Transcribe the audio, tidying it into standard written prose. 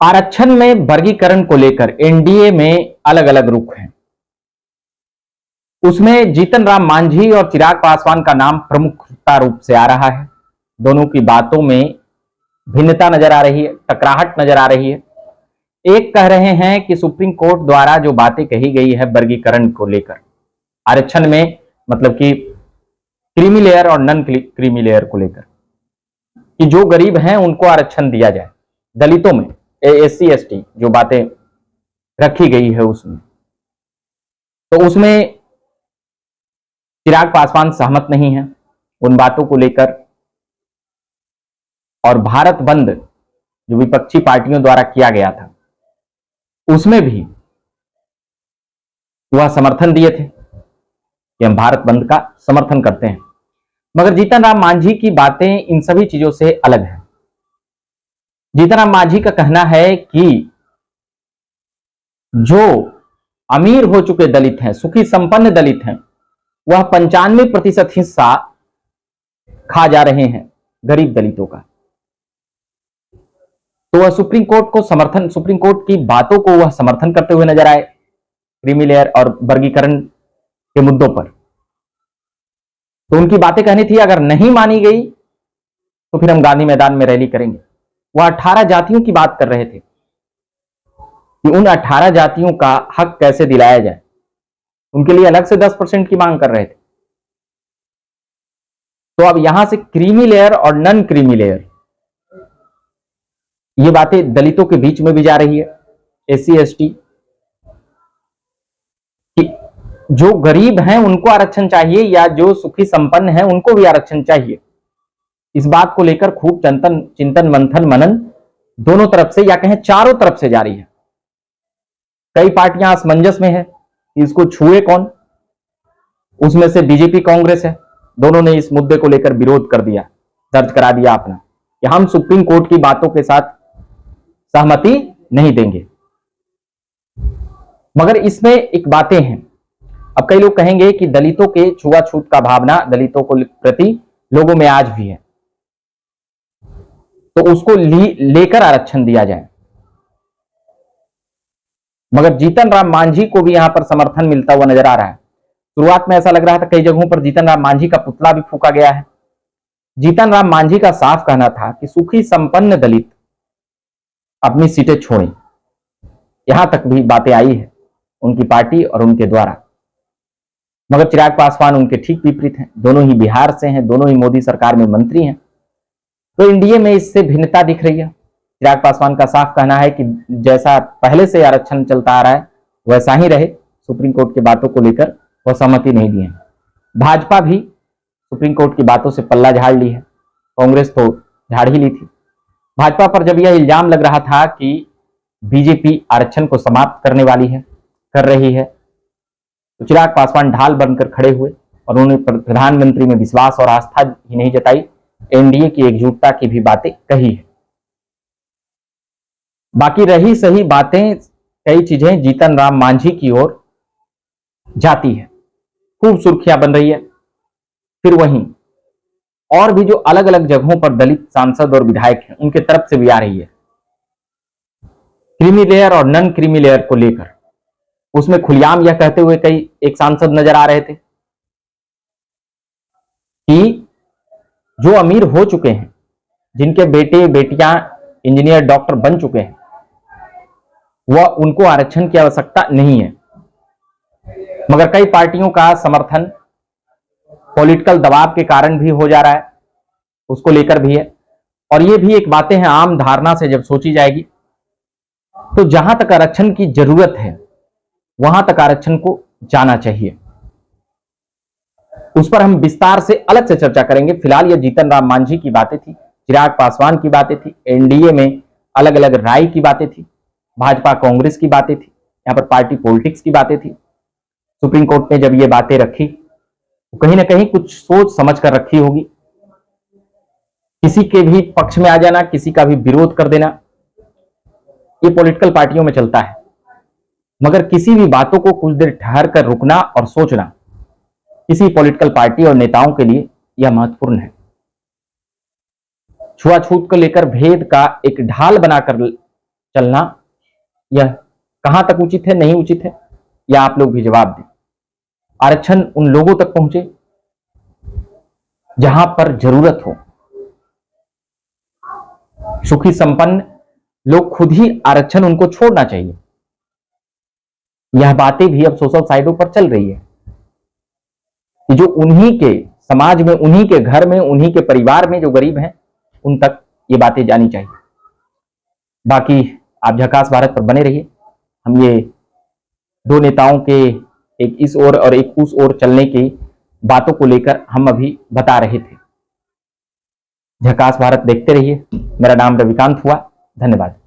आरक्षण में वर्गीकरण को लेकर एनडीए में अलग अलग रुख हैं। उसमें जीतन राम मांझी और चिराग पासवान का नाम प्रमुखता रूप से आ रहा है। दोनों की बातों में भिन्नता नजर आ रही है, टकराहट नजर आ रही है। एक कह रहे हैं कि सुप्रीम कोर्ट द्वारा जो बातें कही गई है वर्गीकरण को लेकर, आरक्षण में मतलब कि क्रीमी लेयर और नॉन क्रीमी लेयर को लेकर, कि जो गरीब हैं उनको आरक्षण दिया जाए, दलितों में एससी एसटी जो बातें रखी गई है उसमें, तो उसमें चिराग पासवान सहमत नहीं है उन बातों को लेकर। और भारत बंद जो विपक्षी पार्टियों द्वारा किया गया था उसमें भी वह समर्थन दिए थे कि हम भारत बंद का समर्थन करते हैं। मगर जीतन राम मांझी की बातें इन सभी चीजों से अलग है। जीतन राम मांझी का कहना है कि जो अमीर हो चुके दलित हैं, सुखी संपन्न दलित हैं, वह 95% हिस्सा खा जा रहे हैं गरीब दलितों का। तो वह सुप्रीम कोर्ट की बातों को वह समर्थन करते हुए नजर आए क्रीमी लेयर और वर्गीकरण के मुद्दों पर। तो उनकी बातें कहनी थी, अगर नहीं मानी गई तो फिर हम गांधी मैदान में रैली करेंगे। वह 18 जातियों की बात कर रहे थे कि उन 18 जातियों का हक कैसे दिलाया जाए, उनके लिए अलग से 10% की मांग कर रहे थे। तो अब यहां से क्रीमी लेयर और नॉन क्रीमी लेयर, ये बातें दलितों के बीच में भी जा रही है, एससी एसटी, कि जो गरीब हैं उनको आरक्षण चाहिए या जो सुखी संपन्न हैं उनको भी आरक्षण चाहिए। इस बात को लेकर खूब चिंतन मंथन मनन दोनों तरफ से, या कहें चारों तरफ से जारी है। कई पार्टियां असमंजस में है कि इसको छुए कौन। उसमें से बीजेपी कांग्रेस है, दोनों ने इस मुद्दे को लेकर विरोध कर दिया, दर्ज करा दिया अपना कि हम सुप्रीम कोर्ट की बातों के साथ सहमति नहीं देंगे। मगर इसमें एक बातें हैं। अब कई लोग कहेंगे कि दलितों के छुआछूत का भावना दलितों को प्रति लोगों में आज भी है, तो उसको लेकर आरक्षण दिया जाए। मगर जीतन राम मांझी को भी यहां पर समर्थन मिलता हुआ नजर आ रहा है। शुरुआत में ऐसा लग रहा था कई जगहों पर जीतन राम मांझी का पुतला भी फूंका गया है। जीतन राम मांझी का साफ कहना था कि सुखी संपन्न दलित अपनी सीटें छोड़ें। यहां तक भी बातें आई है उनकी पार्टी और उनके द्वारा। मगर चिराग पासवान उनके ठीक विपरीत हैं। दोनों ही बिहार से हैं, दोनों ही मोदी सरकार में मंत्री हैं। तो एनडीए में इससे भिन्नता दिख रही है। चिराग पासवान का साफ कहना है कि जैसा पहले से आरक्षण चलता आ रहा है वैसा ही रहे। सुप्रीम कोर्ट की बातों को लेकर वह सहमति नहीं दी है। भाजपा भी सुप्रीम कोर्ट की बातों से पल्ला झाड़ ली है, कांग्रेस तो झाड़ ही ली थी। भाजपा पर जब यह इल्जाम लग रहा था कि बीजेपी आरक्षण को समाप्त करने वाली है, कर रही है, तो चिराग पासवान ढाल बनकर खड़े हुए और उन्होंने प्रधानमंत्री में विश्वास और आस्था ही नहीं जताई, एनडीए की एकजुटता की भी बातें कही है। बाकी रही सही बातें, कई चीजें जीतन राम मांझी की ओर जाती है, खूब सुर्खियां बन रही है। फिर वहीं और भी जो अलग अलग जगहों पर दलित सांसद और विधायक हैं उनके तरफ से भी आ रही है क्रीमी लेयर और नॉन क्रीमी लेयर को लेकर। उसमें खुलेआम यह कहते हुए कई एक सांसद नजर आ रहे थे कि जो अमीर हो चुके हैं, जिनके बेटे बेटियां इंजीनियर डॉक्टर बन चुके हैं, वह उनको आरक्षण की आवश्यकता नहीं है। मगर कई पार्टियों का समर्थन पॉलिटिकल दबाव के कारण भी हो जा रहा है, उसको लेकर भी है। और ये भी एक बातें हैं, आम धारणा से जब सोची जाएगी तो जहां तक आरक्षण की जरूरत है वहां तक आरक्षण को जाना चाहिए। उस पर हम विस्तार से अलग से चर्चा करेंगे। फिलहाल ये जीतन राम मांझी की बातें थी, चिराग पासवान की बातें थी, एनडीए में अलग अलग राय की बातें थी, भाजपा कांग्रेस की बातें थी, यहां पर पार्टी पॉलिटिक्स की बातें थी। सुप्रीम कोर्ट ने जब ये बातें रखी तो कहीं ना कहीं कुछ सोच समझ कर रखी होगी। किसी के भी पक्ष में आ जाना, किसी का भी विरोध कर देना, ये पॉलिटिकल पार्टियों में चलता है। मगर किसी भी बातों को कुछ देर ठहर कर रुकना और सोचना किसी पॉलिटिकल पार्टी और नेताओं के लिए यह महत्वपूर्ण है। छुआछूत को लेकर भेद का एक ढाल बनाकर चलना यह कहां तक उचित है, नहीं उचित है, या आप लोग भी जवाब दें। आरक्षण उन लोगों तक पहुंचे जहां पर जरूरत हो। सुखी संपन्न लोग खुद ही आरक्षण उनको छोड़ना चाहिए। यह बातें भी अब सोशल साइटों पर चल रही है कि जो उन्हीं के समाज में, उन्हीं के घर में, उन्हीं के परिवार में जो गरीब हैं उन तक ये बातें जानी चाहिए। बाकी आप झकास भारत पर बने रहिए। हम ये दो नेताओं के एक इस ओर और एक उस ओर चलने की बातों को लेकर हम अभी बता रहे थे। झकास भारत देखते रहिए। मेरा नाम रविकांत हुआ। धन्यवाद।